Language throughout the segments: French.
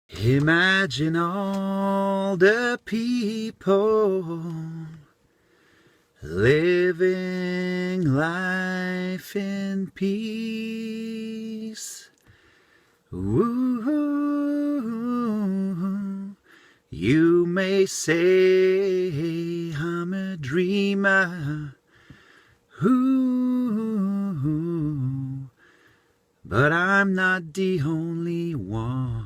Imagine all the people living life in peace. Ooh, you may say I'm a dreamer. Ooh, but I'm not the only one.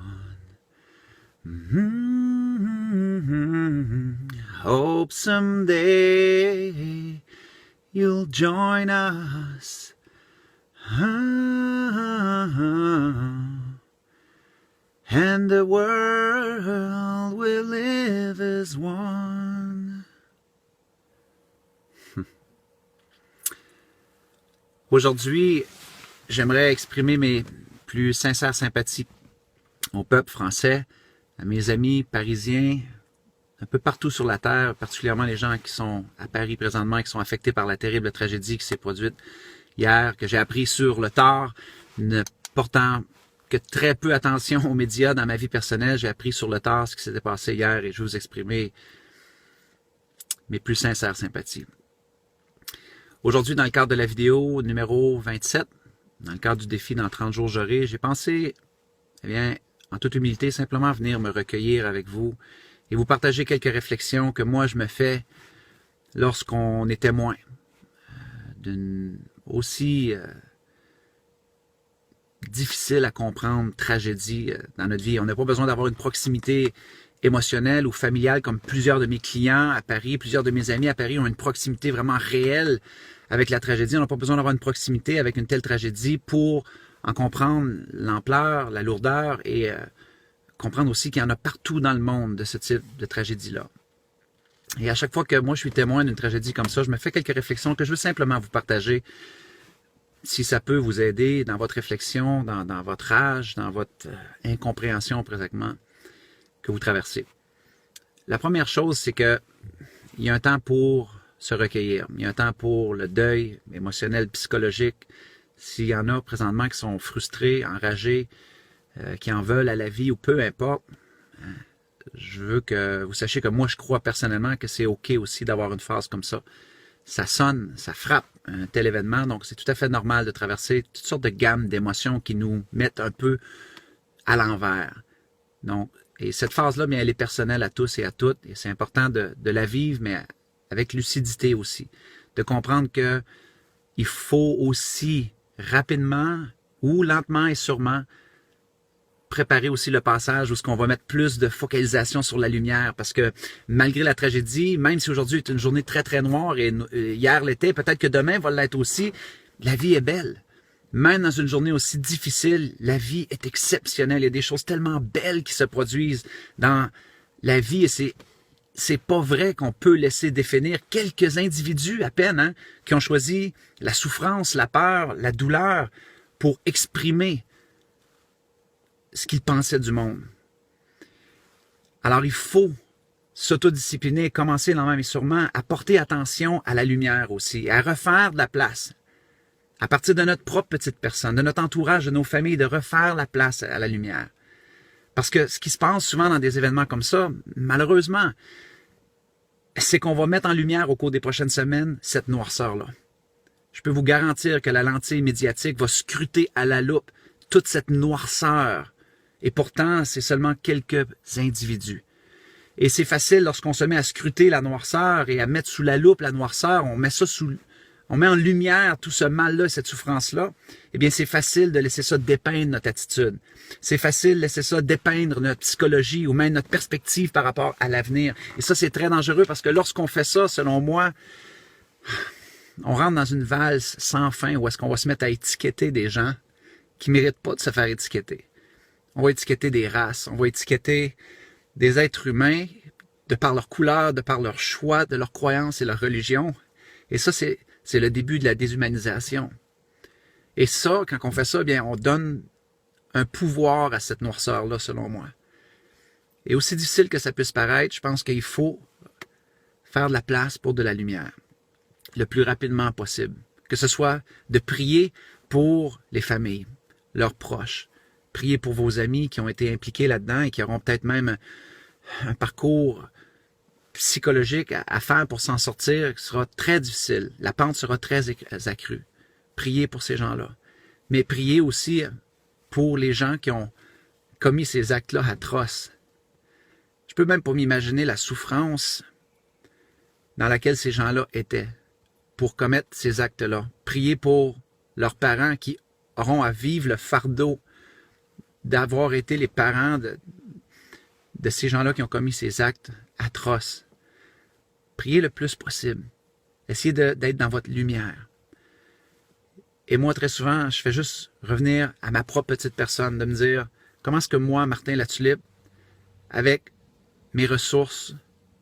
Hope someday you'll join us. And the world will live as one. Aujourd'hui, j'aimerais exprimer mes plus sincères sympathies au peuple français, à mes amis parisiens, un peu partout sur la Terre, particulièrement les gens qui sont à Paris présentement et qui sont affectés par la terrible tragédie qui s'est produite hier, que j'ai appris sur le tard, ne portant que très peu attention aux médias dans ma vie personnelle. J'ai appris sur le tard ce qui s'était passé hier et je vais vous exprimer mes plus sincères sympathies. Aujourd'hui, dans le cadre de la vidéo numéro 27, dans le cadre du défi dans 30 jours j'aurai, j'ai pensé, en toute humilité, simplement venir me recueillir avec vous et vous partager quelques réflexions que moi je me fais lorsqu'on est témoin d'une aussi difficile à comprendre tragédie dans notre vie. On n'a pas besoin d'avoir une proximité émotionnelle ou familiale comme plusieurs de mes clients à Paris, plusieurs de mes amis à Paris ont une proximité vraiment réelle avec la tragédie. On n'a pas besoin d'avoir une proximité avec une telle tragédie pour en comprendre l'ampleur, la lourdeur et comprendre aussi qu'il y en a partout dans le monde de ce type de tragédie-là. Et à chaque fois que moi je suis témoin d'une tragédie comme ça, je me fais quelques réflexions que je veux simplement vous partager. Si ça peut vous aider dans votre réflexion, dans votre rage, dans votre incompréhension présentement que vous traversez. La première chose, c'est que il y a un temps pour se recueillir. Il y a un temps pour le deuil émotionnel, psychologique. S'il y en a présentement qui sont frustrés, enragés, qui en veulent à la vie ou peu importe, je veux que vous sachiez que moi, je crois personnellement que c'est OK aussi d'avoir une phase comme ça. Ça sonne, ça frappe un tel événement, donc c'est tout à fait normal de traverser toutes sortes de gammes d'émotions qui nous mettent un peu à l'envers. Donc, et cette phase-là, bien, elle est personnelle à tous et à toutes, et c'est important de la vivre, mais avec lucidité aussi. De comprendre que il faut aussi rapidement ou lentement et sûrement préparer aussi le passage où ce qu'on va mettre plus de focalisation sur la lumière parce que malgré la tragédie, même si aujourd'hui est une journée très très noire et hier l'était, peut-être que demain va l'être aussi, la vie est belle. Même dans une journée aussi difficile, la vie est exceptionnelle. Il y a des choses tellement belles qui se produisent dans la vie et c'est pas vrai qu'on peut laisser définir quelques individus à peine qui ont choisi la souffrance, la peur, la douleur pour exprimer ce qu'ils pensaient du monde. Alors il faut s'autodiscipliner, commencer lentement mais sûrement à porter attention à la lumière aussi, à refaire de la place. À partir de notre propre petite personne, de notre entourage, de nos familles, de refaire la place à la lumière. Parce que ce qui se passe souvent dans des événements comme ça, malheureusement, c'est qu'on va mettre en lumière au cours des prochaines semaines cette noirceur-là. Je peux vous garantir que la lentille médiatique va scruter à la loupe toute cette noirceur. Et pourtant, c'est seulement quelques individus. Et c'est facile lorsqu'on se met à scruter la noirceur et à mettre sous la loupe la noirceur, on met en lumière tout ce mal-là, cette souffrance-là, eh bien c'est facile de laisser ça dépeindre notre attitude. C'est facile de laisser ça dépeindre notre psychologie ou même notre perspective par rapport à l'avenir. Et ça, c'est très dangereux parce que lorsqu'on fait ça, selon moi, on rentre dans une valse sans fin où est-ce qu'on va se mettre à étiqueter des gens qui ne méritent pas de se faire étiqueter. On va étiqueter des races, on va étiqueter des êtres humains de par leur couleur, de par leur choix, de leur croyance et leur religion. Et ça, c'est le début de la déshumanisation. Et ça, quand on fait ça, bien, on donne un pouvoir à cette noirceur-là, selon moi. Et aussi difficile que ça puisse paraître, je pense qu'il faut faire de la place pour de la lumière le plus rapidement possible. Que ce soit de prier pour les familles, leurs proches, Priez pour vos amis qui ont été impliqués là-dedans et qui auront peut-être même un parcours psychologique à faire pour s'en sortir qui sera très difficile. La pente sera très accrue. Priez pour ces gens-là. Mais priez aussi pour les gens qui ont commis ces actes-là atroces. Je peux même pas m'imaginer la souffrance dans laquelle ces gens-là étaient pour commettre ces actes-là. Priez pour leurs parents qui auront à vivre le fardeau d'avoir été les parents de ces gens-là qui ont commis ces actes atroces. Priez le plus possible. Essayez d'être dans votre lumière. Et moi, très souvent, je fais juste revenir à ma propre petite personne, de me dire, comment est-ce que moi, Martin Latulippe, avec mes ressources,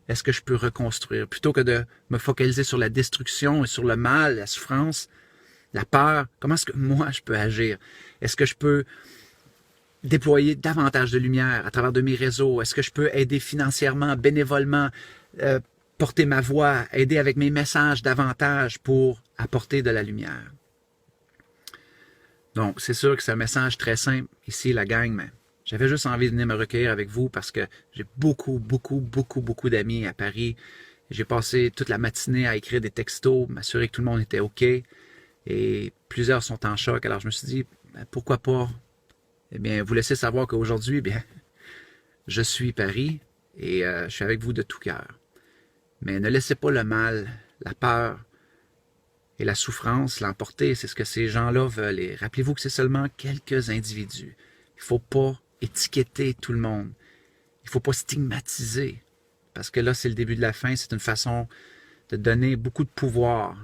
est-ce que je peux reconstruire? Plutôt que de me focaliser sur la destruction et sur le mal, la souffrance, la peur, comment est-ce que moi, je peux agir? Est-ce que je peux déployer davantage de lumière à travers de mes réseaux? Est-ce que je peux aider financièrement, bénévolement, porter ma voix, aider avec mes messages davantage pour apporter de la lumière? Donc, c'est sûr que c'est un message très simple ici, la gang, mais j'avais juste envie de venir me recueillir avec vous parce que j'ai beaucoup d'amis à Paris. J'ai passé toute la matinée à écrire des textos, m'assurer que tout le monde était OK. Et plusieurs sont en choc. Alors, je me suis dit, pourquoi pas, eh bien, vous laisser savoir qu'aujourd'hui, eh bien, je suis Paris et je suis avec vous de tout cœur. Mais ne laissez pas le mal, la peur et la souffrance l'emporter. C'est ce que ces gens-là veulent. Et rappelez-vous que c'est seulement quelques individus. Il ne faut pas étiqueter tout le monde. Il ne faut pas stigmatiser. Parce que là, c'est le début de la fin. C'est une façon de donner beaucoup de pouvoir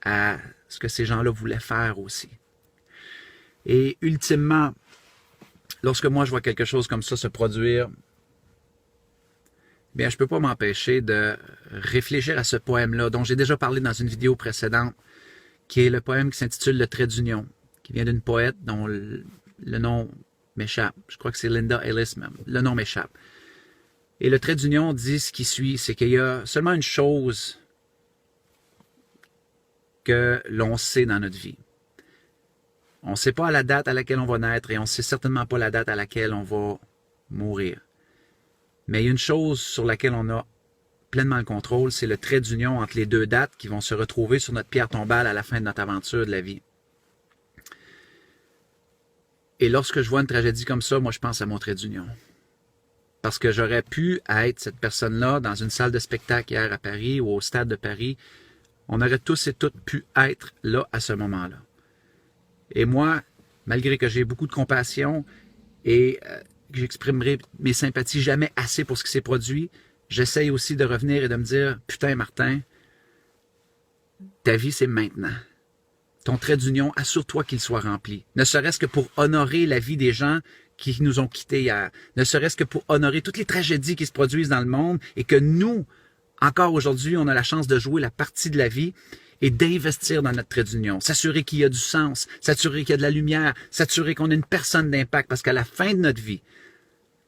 à ce que ces gens-là voulaient faire aussi. Et ultimement, lorsque moi je vois quelque chose comme ça se produire, bien, je ne peux pas m'empêcher de réfléchir à ce poème-là, dont j'ai déjà parlé dans une vidéo précédente, qui est le poème qui s'intitule Le trait d'union, qui vient d'une poète dont le nom m'échappe. Je crois que c'est Linda Ellis même. Le nom m'échappe. Et le trait d'union dit ce qui suit, c'est qu'il y a seulement une chose que l'on sait dans notre vie. On ne sait pas la date à laquelle on va naître et on ne sait certainement pas la date à laquelle on va mourir. Mais il y a une chose sur laquelle on a pleinement le contrôle, c'est le trait d'union entre les deux dates qui vont se retrouver sur notre pierre tombale à la fin de notre aventure de la vie. Et lorsque je vois une tragédie comme ça, moi je pense à mon trait d'union. Parce que j'aurais pu être cette personne-là dans une salle de spectacle hier à Paris ou au stade de Paris. On aurait tous et toutes pu être là à ce moment-là. Et moi, malgré que j'ai beaucoup de compassion et que j'exprimerai mes sympathies jamais assez pour ce qui s'est produit, j'essaye aussi de revenir et de me dire, putain Martin, ta vie c'est maintenant. Ton trait d'union, assure-toi qu'il soit rempli. Ne serait-ce que pour honorer la vie des gens qui nous ont quittés hier. Ne serait-ce que pour honorer toutes les tragédies qui se produisent dans le monde et que nous, encore aujourd'hui, on a la chance de jouer la partie de la vie et d'investir dans notre trait d'union. S'assurer qu'il y a du sens, s'assurer qu'il y a de la lumière, s'assurer qu'on est une personne d'impact parce qu'à la fin de notre vie,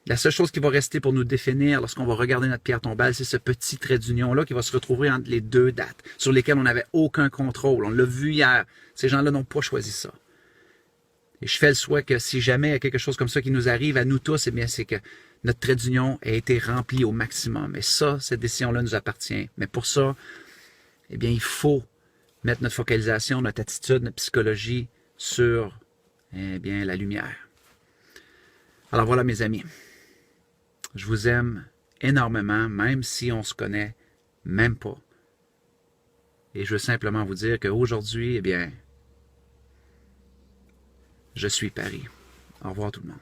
la seule chose qui va rester pour nous définir lorsqu'on va regarder notre pierre tombale, c'est ce petit trait d'union-là qui va se retrouver entre les deux dates sur lesquelles on n'avait aucun contrôle. On l'a vu hier. Ces gens-là n'ont pas choisi ça. Et je fais le souhait que si jamais il y a quelque chose comme ça qui nous arrive à nous tous, eh bien, c'est que notre trait d'union ait été rempli au maximum. Et ça, cette décision-là nous appartient. Mais pour ça, eh bien, il faut mettre notre focalisation, notre attitude, notre psychologie sur, eh bien, la lumière. Alors voilà, mes amis. Je vous aime énormément, même si on se connaît même pas. Et je veux simplement vous dire qu'aujourd'hui, eh bien, je suis Paris. Au revoir tout le monde.